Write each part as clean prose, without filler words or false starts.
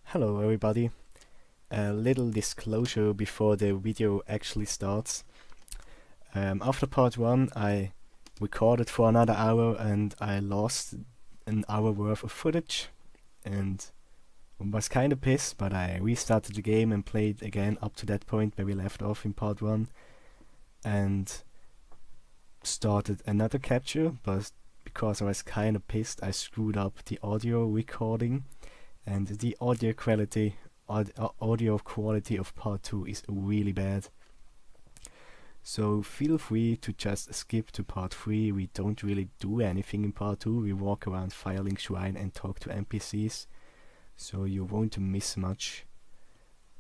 Hello everybody. A little disclosure before the video actually starts. After part 1 I recorded for another hour and I lost an hour worth of footage and was kinda pissed, but I restarted the game and played again up to that point where we left off in part 1 and started another capture, but because I was kinda pissed I screwed up the audio recording and the audio quality of part 2 is really bad. So feel free to just skip to part 3. We don't really do anything in part 2. We walk around Firelink Shrine and talk to NPCs, so you won't miss much.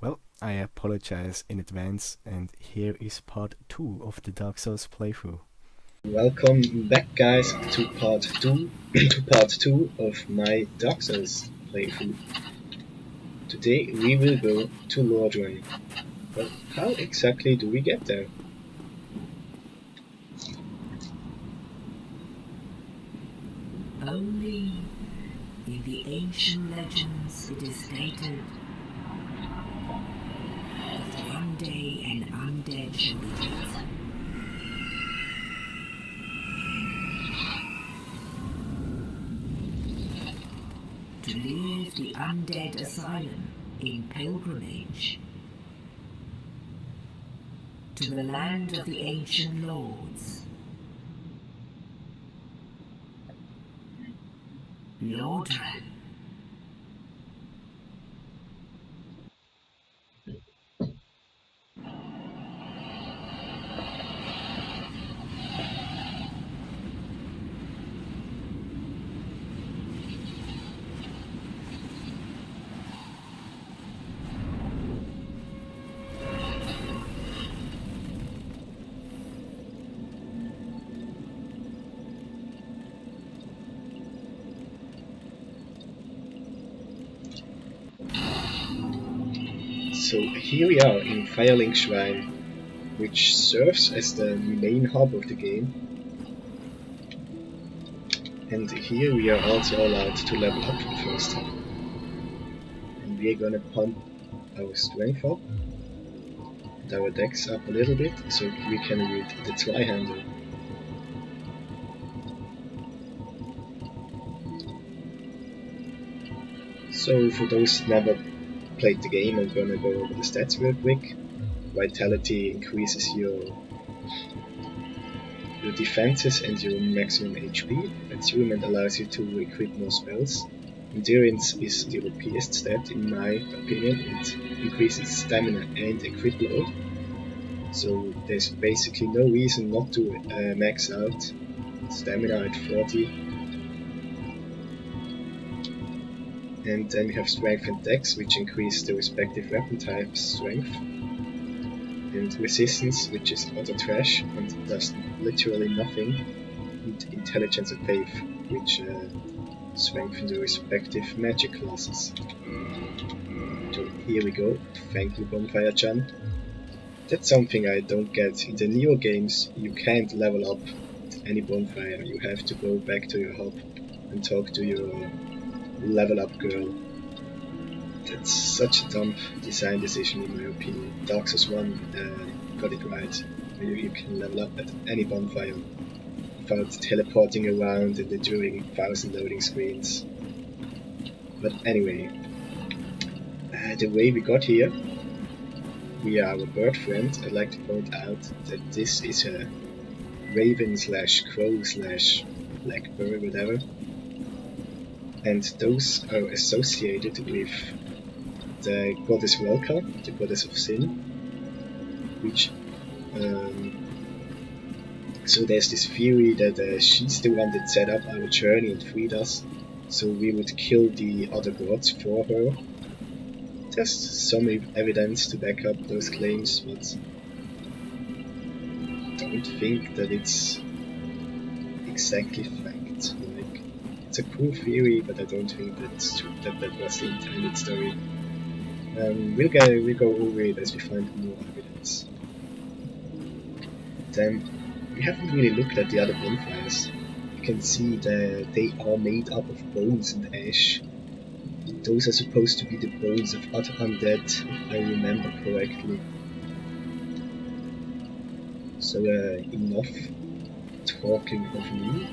Well, I apologize in advance, and here is part 2 of the Dark Souls playthrough. Welcome back, guys, to part 2 of my Dark Souls playthrough. Today we will go to Lordran. But how exactly do we get there? Only in the ancient legends it is stated that one day an undead shall be eaten. To leave the undead asylum in pilgrimage to the land of the ancient lords. Lordran. So here we are in Firelink Shrine, which serves as the main hub of the game. And here we are also allowed to level up for the first time. And we're gonna pump our strength up and our dex up a little bit so we can read the Dudeinho. So for those who never played the game, I'm gonna go over the stats real quick. Vitality increases your defenses and your maximum HP. Attunement allows you to equip more spells. Endurance is the OPest stat in my opinion. It increases stamina and equip load. So there's basically no reason not to max out stamina at 40. And then we have strength and dex, which increase the respective weapon type's strength. And resistance, which is utter trash and does literally nothing. And intelligence and faith, which strengthen the respective magic classes. So here we go. Thank you, Bonfire-chan. That's something I don't get. In the Neo games, you can't level up with any bonfire. You have to go back to your hub and talk to your level up girl. That's such a dumb design decision in my opinion. Dark Souls 1 got it right, where you can level up at any bonfire without teleporting around and enduring 1000 loading screens. But anyway, the way we got here, we are our bird friend. I'd like to point out that this is a raven slash crow slash blackbird, whatever. And those are associated with the goddess Welka, the goddess of sin, which so there's this theory that she's the one that set up our journey and freed us, so we would kill the other gods for her. There's some evidence to back up those claims, but I don't think that it's exactly fact. Like, it's a cool theory, but I don't think that's true, that was the intended story. We'll go over it as we find more evidence. Then we haven't really looked at the other bonfires. You can see that they are made up of bones and ash. those are supposed to be the bones of other undead, if I remember correctly. So enough talking of me.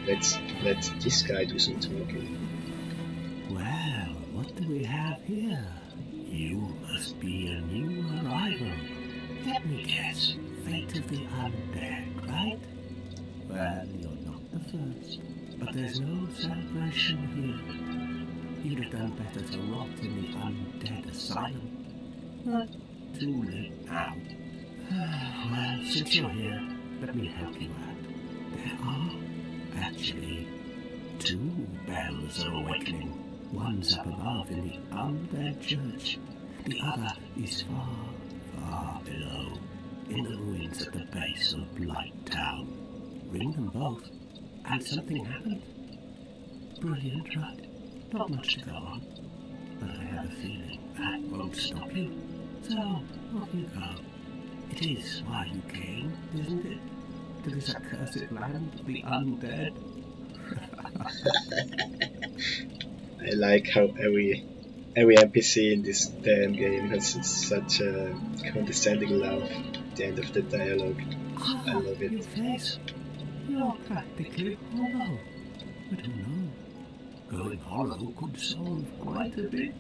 Let's let this guy do some talking. Well, what do we have here? You must be a new arrival. Let me guess, fate of the undead, right? Well, you're not the first, but there's no celebration here. You'd have done better to rot in the undead asylum. But too late now. Well, since you're here, let me help you out. There are, actually, 2 bells are awakening. One's up above in the undead church. The other is far, far below, in the ruins at the base of Blight Town. Ring them both, and something happened. Brilliant, right? Not much to go on, but I have a feeling that won't stop you. So, off you go. It is why you came, isn't it? To this accursed land of the undead. I like how every NPC in this damn game has such a condescending laugh at the end of the dialogue. I love it. Your face, you're practically hollow. But who knows? Going hollow could solve quite a bit.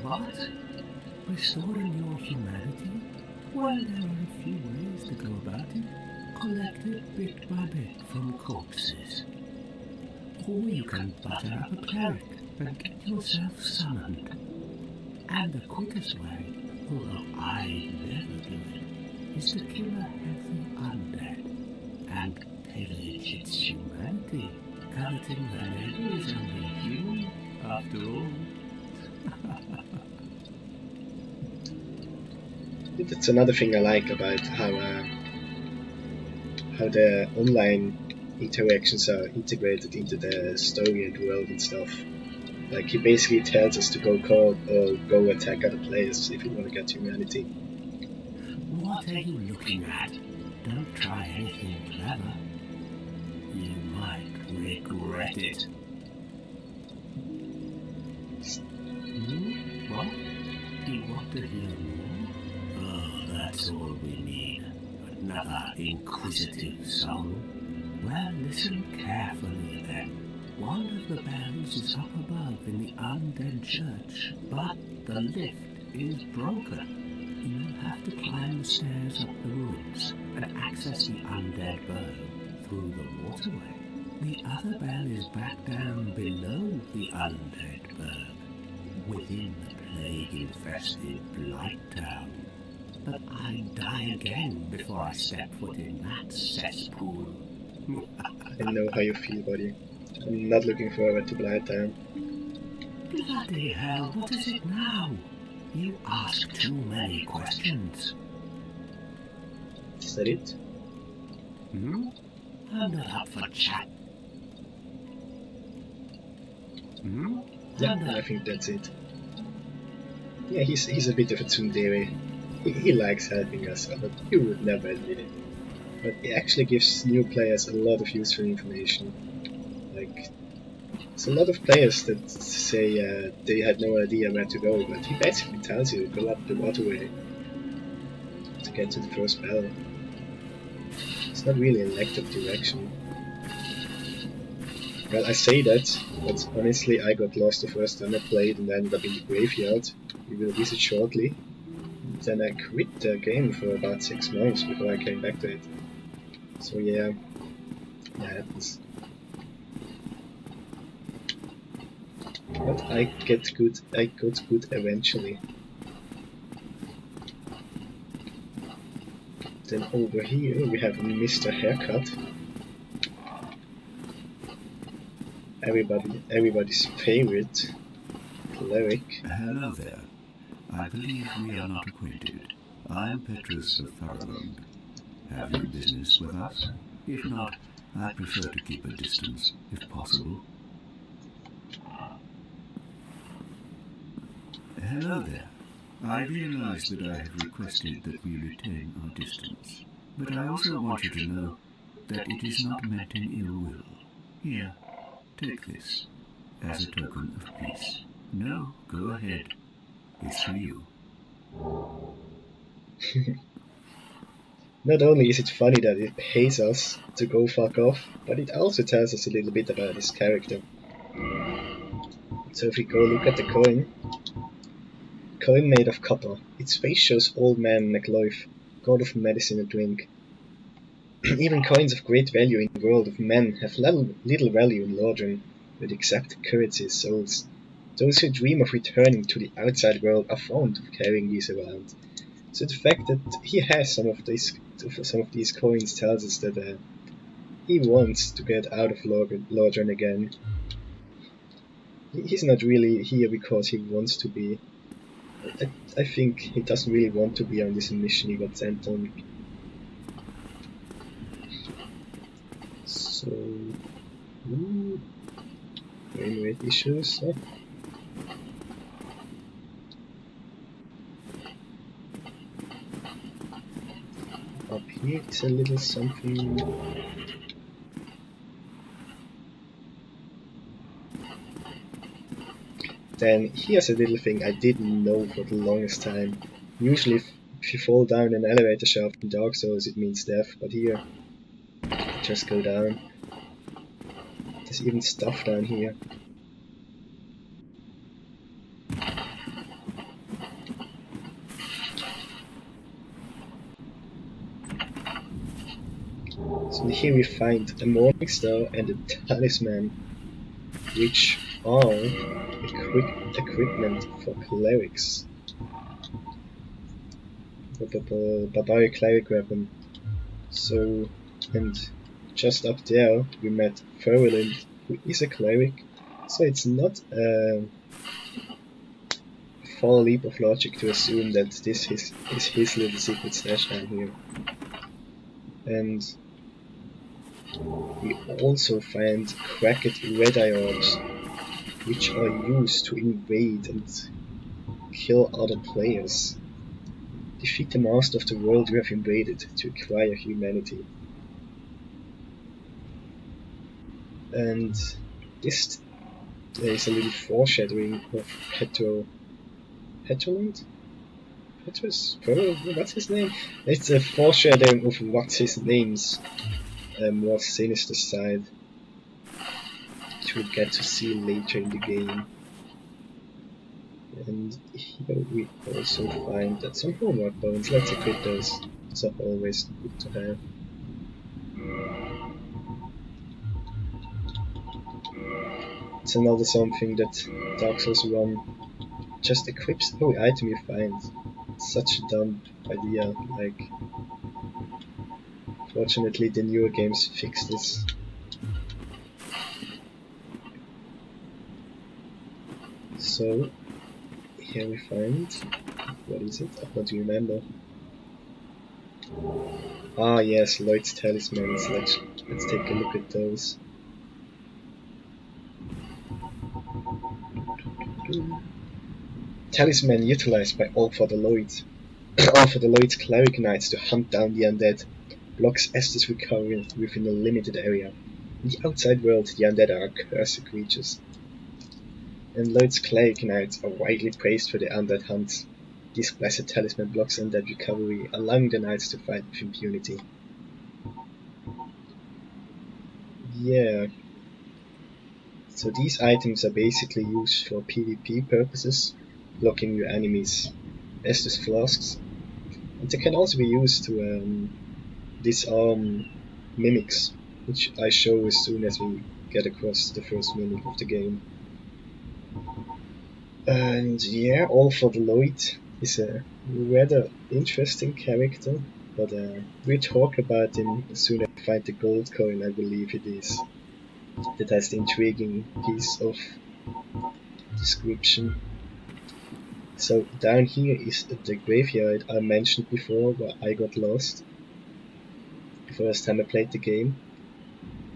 What? Restoring your humanity? Well, there are a few ways to go about it. Collect it bit by bit from corpses. Or you can butter up a cleric and get yourself summoned. And the quickest way, although I never do it, is to kill a healthy undead and pillage its humanity. Coveting the neighbor is only human, after all. That's another thing I like about how the online interactions are integrated into the story and world and stuff. Like, he basically tells us to go call or go attack other players if you want to get humanity. What are you looking at? Don't try anything clever. You might regret it. What? You want to hear more? Oh, that's all we need. Another inquisitive soul. Well, listen carefully then. One of the bells is up above in the undead church, but the lift is broken. You'll have to climb the stairs up the ruins and access the undead burrow through the waterway. The other bell is back down below the undead burrow, within the plague-infested Blight Town. But I'd die again before I step foot in that cesspool. I know how you feel, buddy. I'm not looking forward to Blight Town. Bloody hell, what is it now? You ask too many questions. Is that it? I'm not up for chat. Yeah, I think that's it. Yeah, he's a bit of a tsundere. He likes helping us, but he would never admit it. But it actually gives new players a lot of useful information. Like, there's a lot of players that say they had no idea where to go, but he basically tells you to go up the waterway to get to the first bell. It's not really a lack of direction. Well, I say that, but honestly I got lost the first time I played and ended up in the graveyard. We will visit shortly. Then I quit the game for about 6 months before I came back to it. So yeah, that happens. But I got good eventually. Then over here we have Mr. Haircut. Everybody's favorite cleric. Hello there. I believe we are not acquainted. I am Petrus of Thurland. Have you business with us? If not, I prefer to keep a distance, if possible. Hello there. I realize that I have requested that we retain our distance, but I also want you to know that it is not meant in ill will. Here, take this, as a token of peace. No, go ahead. It's for you. Not only is it funny that it pays us to go fuck off, but it also tells us a little bit about his character. So if we go look at the coin made of copper. Its face shows Old Man McLoif, god of medicine and drink. Even coins of great value in the world of men have little value in Lordran, with except currency souls. Those who dream of returning to the outside world are fond of carrying these around. So the fact that he has some of these coins tells us that he wants to get out of Lordran again. He's not really here because he wants to be. I think he doesn't really want to be on this mission he got sent on. So, frame rate issues. Huh? Up here is a little something. Then here's a little thing I didn't know for the longest time. Usually if you fall down an elevator shaft in Dark Souls it means death, but here, just go down. There's even stuff down here. So here we find a Morning Star and a Talisman, which are equipment for clerics. Barbaric cleric weapon. So, and just up there we met Ferrelin, who is a cleric. So it's not a far leap of logic to assume that this is his little secret stash down here. And we also find cracked red-eye orbs, which are used to invade and kill other players. Defeat the master of the world you have invaded to acquire humanity. And this there is a little foreshadowing of Petrolund? What's his name? It's a foreshadowing of what's his name's more sinister side, which we'll get to see later in the game. And here we also find that some homework bones. Let's equip those. It's always good to have. It's another something that Dark Souls 1 just equips every item you find. It's such a dumb idea, like. Fortunately the newer games fix this. So here we find, what is it? I don't remember. Ah yes, Lloyd's talismans. Let's take a look at those. Talisman utilized by all for the Lloyd's cleric knights to hunt down the undead. Blocks Estus recovery within a limited area. In the outside world, the undead are cursed creatures. And Lloyd's cleric knights are widely praised for their undead hunts. This blessed talisman blocks undead recovery, allowing the knights to fight with impunity. Yeah. So these items are basically used for PvP purposes, blocking your enemies' Estus flasks. And they can also be used to disarm mimics, which I show as soon as we get across the first mimic of the game. And yeah, All for the Lloyd is a rather interesting character, but we'll talk about him as soon as I find the gold coin, I believe it is. That has the intriguing piece of description. So down here is the graveyard I mentioned before, where I got lost the first time I played the game.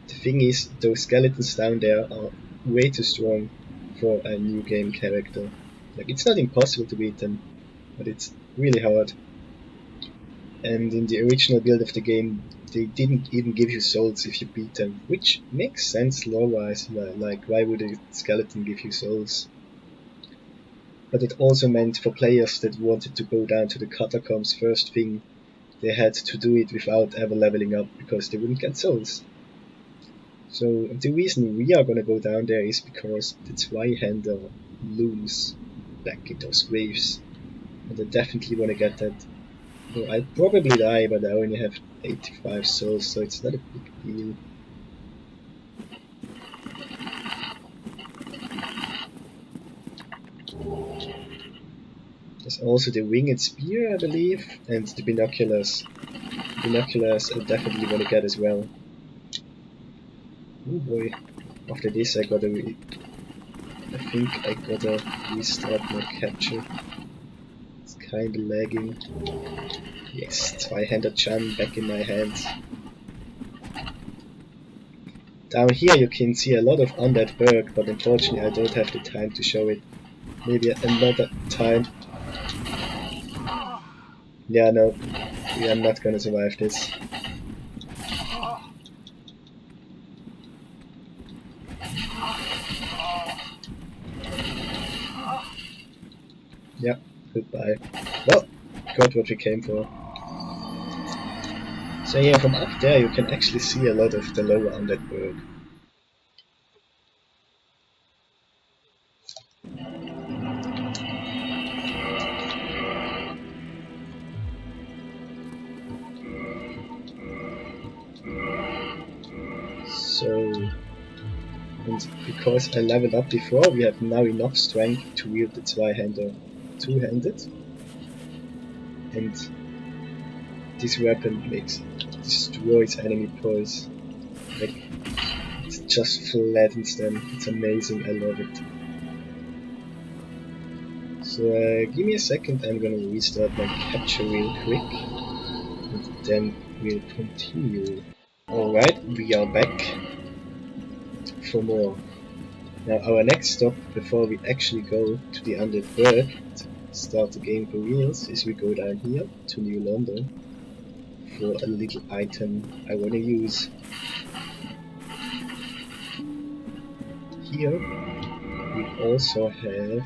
The thing is, those skeletons down there are way too strong for a new game character. Like, it's not impossible to beat them, but it's really hard. And in the original build of the game, they didn't even give you souls if you beat them, which makes sense lore-wise. Like, why would a skeleton give you souls? But it also meant for players that wanted to go down to the catacombs first thing, they had to do it without ever leveling up because they wouldn't get souls. So the reason we are gonna go down there is because the Zweihander looms back in those graves, and I definitely wanna get that. So I'll probably die, but I only have 85 souls, so it's not a big deal. There's also the winged spear, I believe, and the binoculars. Binoculars I definitely want to get as well. Oh boy, after this I think I gotta restart my capture. It's kinda lagging. Yes, Zweihander Chan back in my hands. Down here you can see a lot of Undead Berg, but unfortunately I don't have the time to show it. Maybe another time. Yeah, no, we are not gonna survive this. Yep, goodbye. Well, got what we came for. So yeah, from up there you can actually see a lot of the lower Undead Berg. So, and because I leveled up before, we have now enough strength to wield the Zweihander two-handed. And this weapon destroys enemy poise. Like, it just flattens them. It's amazing, I love it. So give me a second, I'm gonna restart my capture real quick. And then we'll continue. Alright, we are back for more. Now our next stop before we actually go to the Undead Berg and start the game for reals is we go down here to New London for a little item I want to use. Here we also have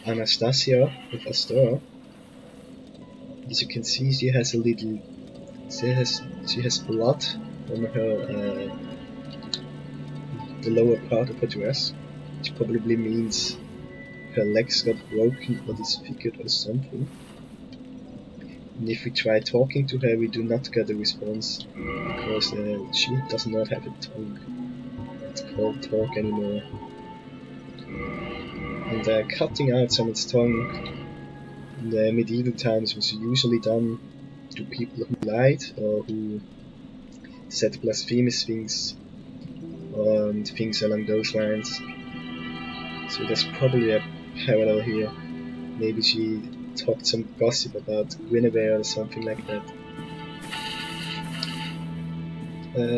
Anastasia with a store. As you can see, she has a little. She has blood on her the lower part of her dress, which probably means her legs got broken or disfigured or something. And if we try talking to her, we do not get a response because she does not have a tongue. It's called talk anymore. And cutting out someone's tongue in the medieval times was usually done to people who lied or who said blasphemous things and things along those lines. So there's probably a parallel here. Maybe she talked some gossip about Guinevere or something like that.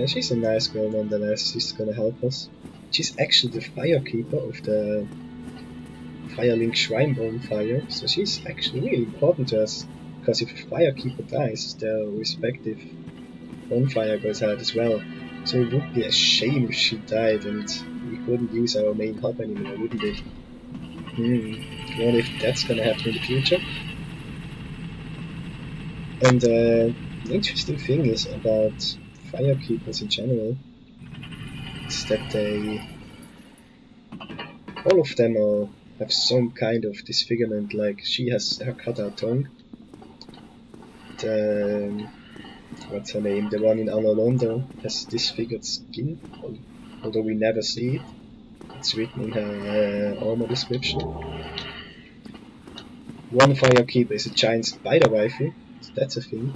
She's a nice girl nonetheless, she's gonna help us. She's actually the firekeeper of the Firelink Shrine bonfire, so she's actually really important to us, because if a firekeeper dies, their respective bonfire goes out as well. So it would be a shame if she died and we couldn't use our main hub anymore, wouldn't it? Wonder if that's gonna happen in the future. And the interesting thing is about firekeepers in general is that all of them have some kind of disfigurement. Like she has her cut out tongue. What's her name? The one in Anolondo has disfigured skin, although we never see it. It's written in her armor description. One firekeeper is a giant spider rifle, so that's a thing.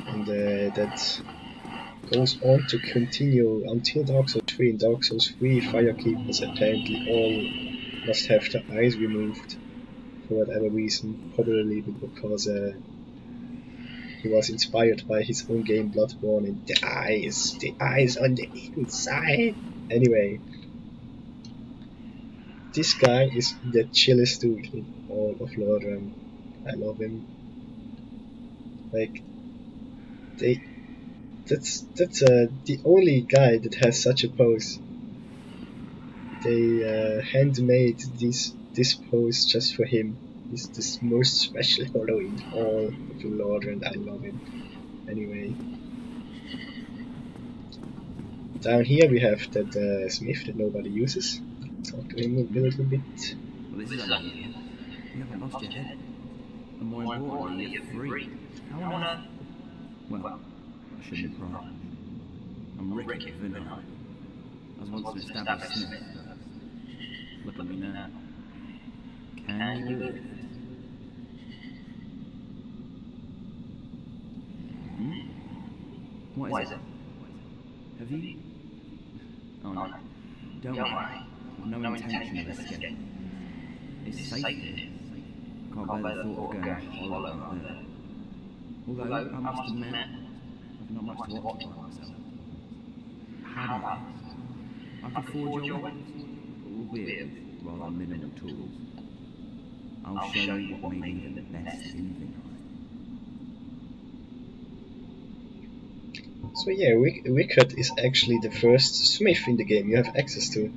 And that goes on to continue until Dark Souls 3. In Dark Souls 3, firekeepers apparently all must have their eyes removed for whatever reason, probably because he was inspired by his own game Bloodborne and the eyes on the inside. Anyway, this guy is the chillest dude in all of Lordran. I love him. Like, that's the only guy that has such a pose. They handmade this pose just for him. He's the most special holo in all of Lordran. I love him. Anyway. Down here we have that smith that nobody uses. Talk to him a little bit. Well, this is unusual. You haven't lost your head. And more importantly, you're free. How on earth? Well, I shouldn't pry. I'm Ricky Dudeinho. I was once an established smith. Look at me now. Can you do it? Hmm? What is it? Have you? Oh no. Don't worry. No intention of escape. It's safe here. I can't bear the thought of going hollow out there. Although, I must admit, I've not much to occupy myself. How about I could forge your weapons, albeit with rather minimal tools. I'll show you what may be the best thieving. So yeah, Rickard is actually the first smith in the game you have access to.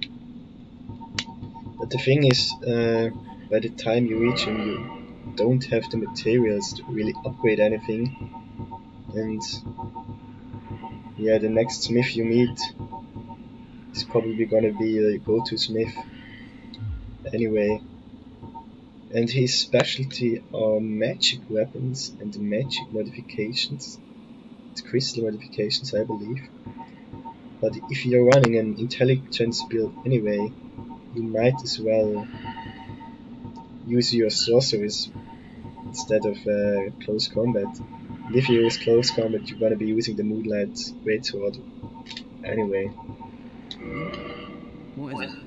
But the thing is, by the time you reach him, you don't have the materials to really upgrade anything. And yeah, the next smith you meet is probably gonna be a go-to smith. Anyway. And his specialty are magic weapons and magic modifications. It's crystal modifications, I believe. But if you're running an intelligence build anyway, you might as well use your sorceries instead of close combat. And if you use close combat, you're gonna be using the Moonlight Greatsword. Anyway. What is it?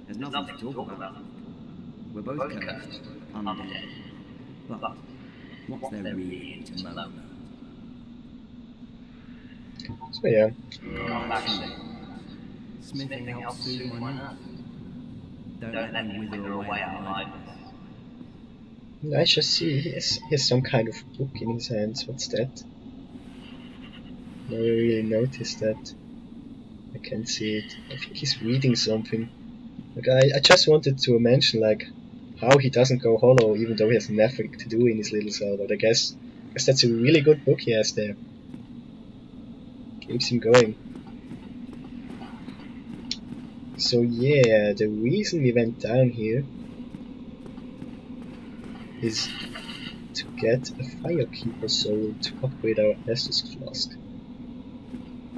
There's nothing to talk about. We're both cursed, undead. But what's there really to moan about? So yeah. Come back soon. Smithing helps soothe my nerves. Don't let them wither away at idleness. I just see he has some kind of book in his hands. What's that? Never really noticed that. I can't see it. I think he's reading something. Like I just wanted to mention like how he doesn't go hollow even though he has nothing to do in his little cell, but I guess that's a really good book he has there. Keeps him going. So yeah, the reason we went down here is to get a Firekeeper soul to upgrade our Estus Flask.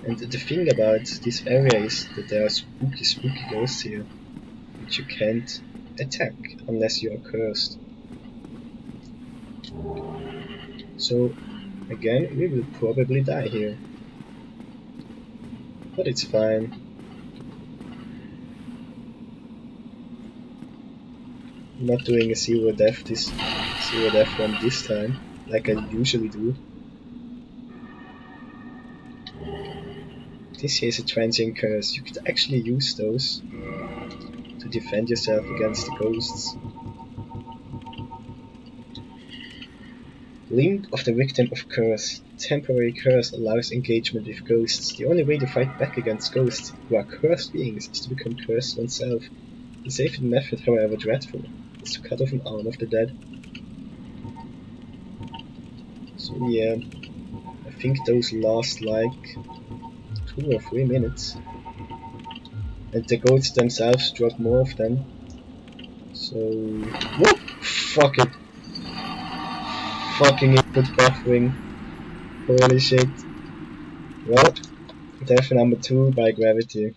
And the thing about this area is that there are spooky ghosts here, which you can't attack unless you are cursed. So again, we will probably die here. But it's fine. I'm not doing a zero death run this time, like I usually do. This here is a transient curse. You could actually use those to defend yourself against the ghosts. Link of the victim of curse. Temporary curse allows engagement with ghosts. The only way to fight back against ghosts who are cursed beings is to become cursed oneself. The safe method, however dreadful, is to cut off an arm of the dead. So yeah, I think those last like 2 or 3 minutes. And the goats themselves drop more of them. So... whoop! Fuck it! Fucking input buffering. Holy shit. Well, death number 2 by gravity.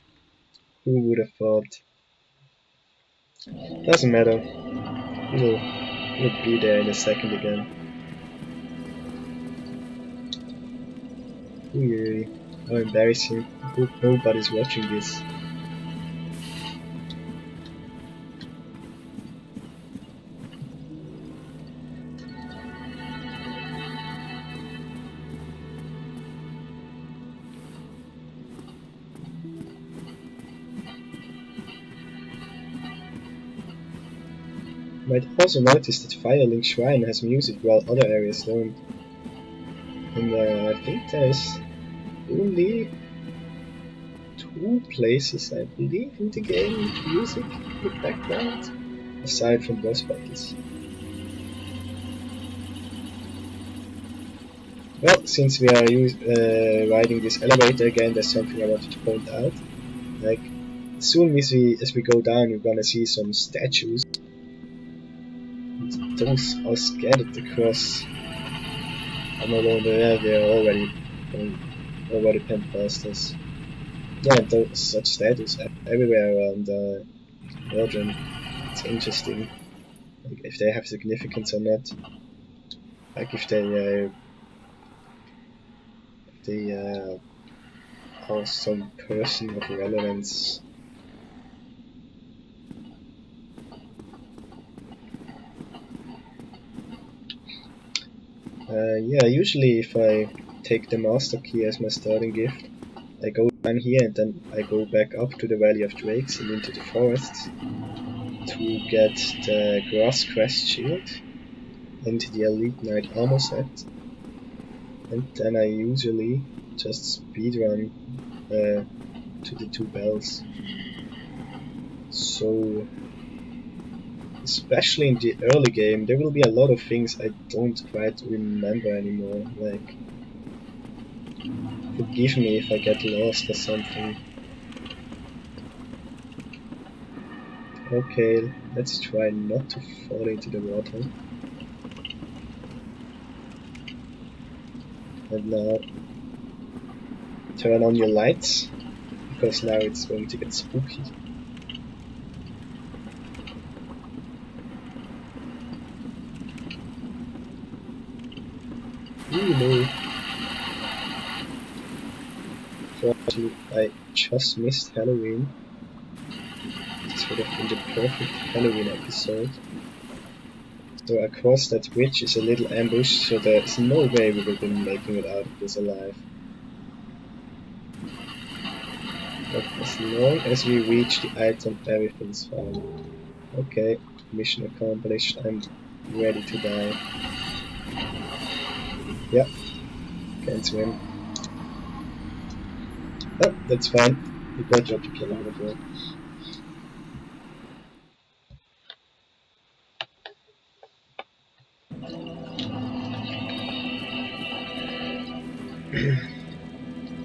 Who would have thought? Doesn't matter. We'll be there in a second again. Ooh, how embarrassing. I hope nobody's watching this. You might also notice that Firelink Shrine has music while other areas don't. And I think there's only 2 places, I believe, in the game with music in the background, aside from boss battles. Well, since we are riding this elevator again, there's something I wanted to point out. Like, as soon as we go down, you're gonna see some statues. Those are scattered across. I'm not over there. They're already pent past us. Yeah, those such statues everywhere around Belgium. It's interesting, like, if they have significance or not. Like if they are some person of relevance. Yeah, usually if I take the master key as my starting gift, I go down here and then I go back up to the Valley of Drakes and into the forests to get the Grass Crest Shield and the Elite Knight armor set, and then I usually just speedrun to the 2 bells. So, especially in the early game, there will be a lot of things I don't quite remember anymore, like, forgive me if I get lost or something. Okay, let's try not to fall into the water. And now, turn on your lights, because now it's going to get spooky. Ooh, no. Fortunately, I just missed Halloween. This would have been the perfect Halloween episode. So across that bridge is a little ambush, so there's no way we will be making it out of this alive. But as long as we reach the item, everything's fine. Okay, mission accomplished. I'm ready to die. Yeah, can't swim. Oh, that's fine. We got job to kill out of here.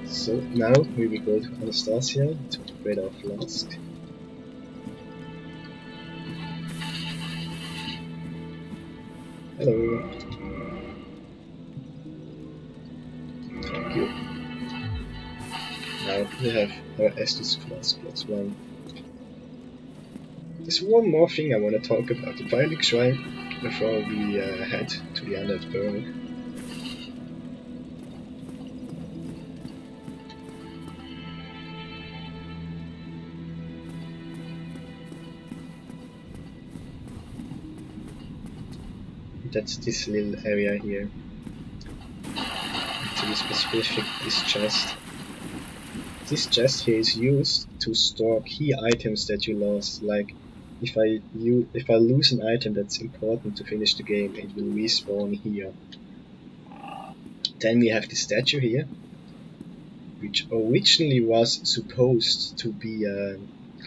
So now we will go to Anastasia to upgrade our flask. Hello. Thank you. Now we have our Estus flask +1. There's one more thing I want to talk about, the Firelink Shrine, before we head to the Undead Burg. That's this little area here. To be specific, this chest. This chest here is used to store key items that you lost, like if I lose an item that's important to finish the game, it will respawn here. Then we have the statue here, which originally was supposed to be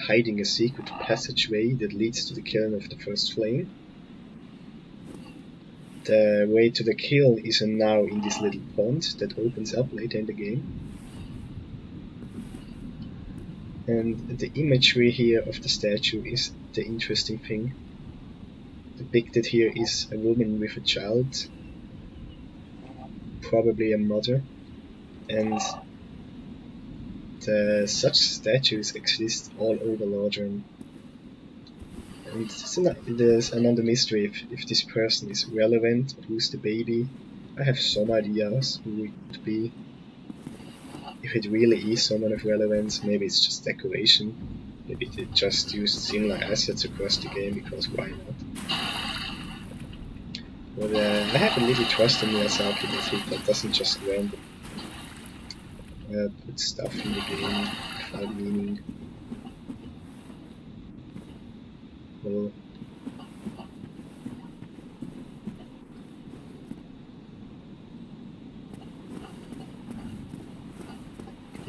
hiding a secret passageway that leads to the kiln of the first flame. The way to the kiln is now in this little pond that opens up later in the game. And the imagery here of the statue is the interesting thing. Depicted here is a woman with a child, probably a mother, and such statues exist all over Lordran. And there's another mystery if this person is relevant, who's the baby. I have some ideas who it could be. If it really is someone of relevance, maybe it's just decoration. Maybe they just used similar assets across the game because why not? But I have a little trust in Miyazaki that doesn't just random put stuff in the game without meaning. Well,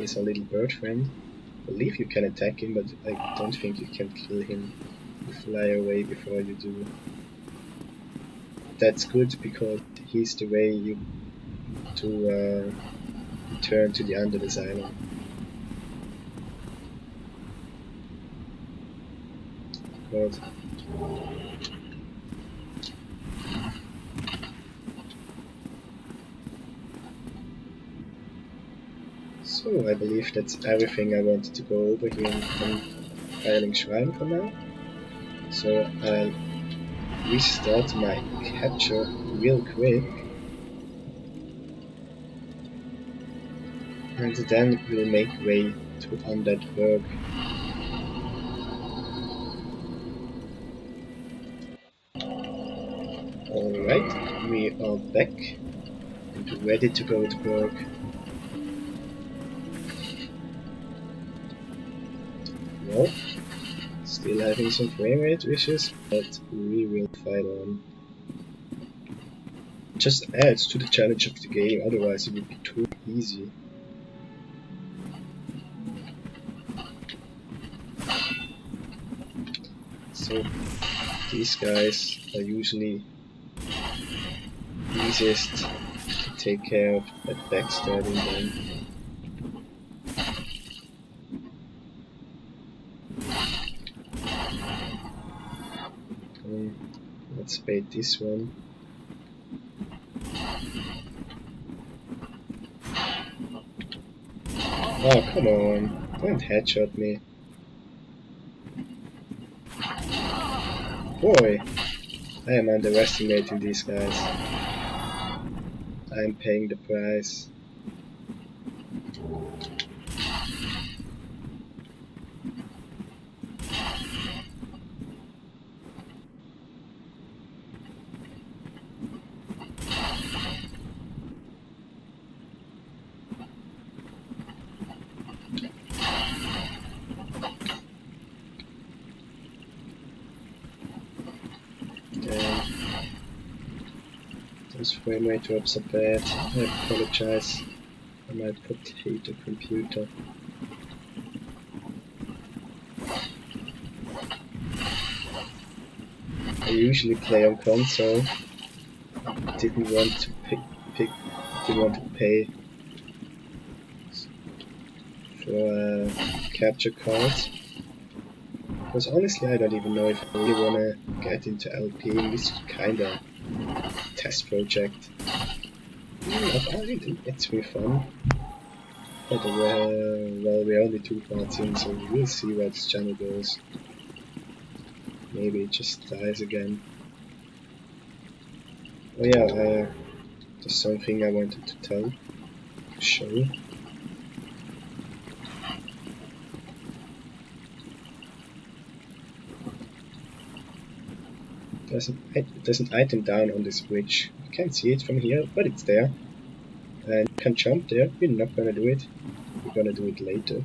He's a little bird friend. I believe you can attack him, but I don't think you can kill him. You fly away before you do. That's good because he's the way you to return to the Undead Asylum. God. So I believe that's everything I wanted to go over here in Compiling Shrine for now. So I'll restart my capture real quick. And then we'll make way to Undead Burg. Alright, we are back and ready to go to Burg. Well, still having some frame rate issues, but we will fight on. Just adds to the challenge of the game, otherwise it would be too easy. So these guys are usually easiest to take care of at backstabbing them. Let's bait this one. Oh, come on, don't headshot me. Boy, I am underestimating these guys. I am paying the price. Those frame rate drops are bad. I apologize for my potato computer. I usually play on console. Didn't want to pay for capture cards. Because honestly, I don't even know if I really wanna get into LPing. This is kinda test project. It's really fun. But well, we're only 2 parts in, so we'll see where this channel goes. Maybe it just dies again. Oh yeah, there's something I wanted to show. There's an item down on this bridge. You can't see it from here, but it's there. And you can jump there. We're not gonna do it. We're gonna do it later.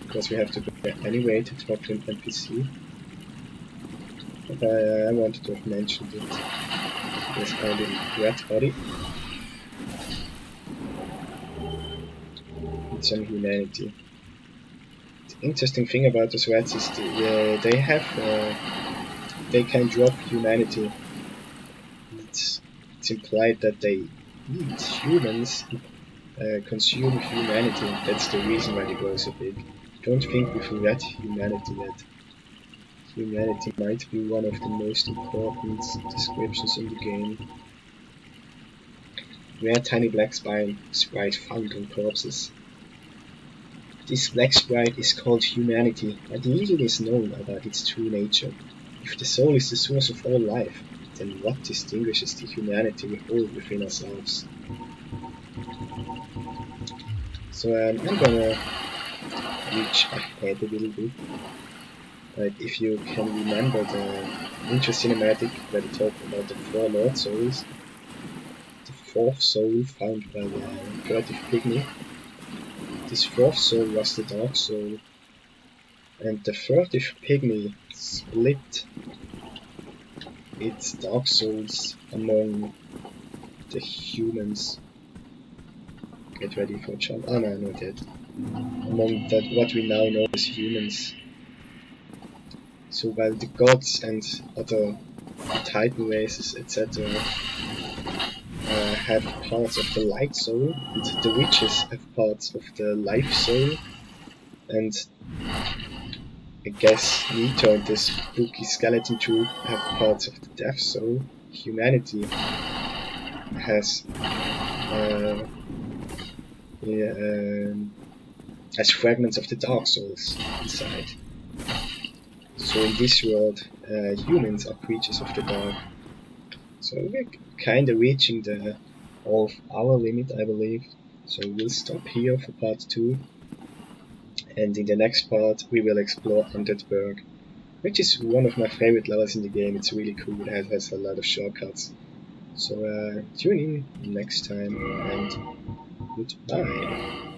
Because we have to go there anyway to talk to an NPC. But I wanted to have mentioned it. There's our little rat body. And some humanity. The interesting thing about those rats is they can drop humanity. It's implied that they eat humans, consume humanity. That's the reason why they grow so big. Don't think we forget humanity yet. Humanity might be one of the most important descriptions in the game. Rare tiny black sprite found on corpses. This black sprite is called humanity, and little is known about its true nature. If the soul is the source of all life, then what distinguishes the humanity we hold within ourselves? So I'm gonna reach ahead a little bit. If you can remember the intro cinematic where they talk about the 4 Lord Souls, the 4th soul found by the furtive pygmy. This 4th soul was the Dark Soul, and the furtive pygmy split its Dark Souls among the humans. get ready for a jump. Oh no, not yet. Among that, what we now know as humans. So while the gods and other Titan races, etc., have parts of the light soul, and the witches have parts of the life soul, and I guess Nito and this spooky skeleton troop have parts of the death soul. Humanity has fragments of the dark souls inside. So in this world, humans are creatures of the dark. So we're kinda reaching the half-hour limit, I believe. So we'll stop here for part 2. And in the next part, we will explore Underberg, which is one of my favorite levels in the game. It's really cool. It has a lot of shortcuts. So tune in next time, and goodbye.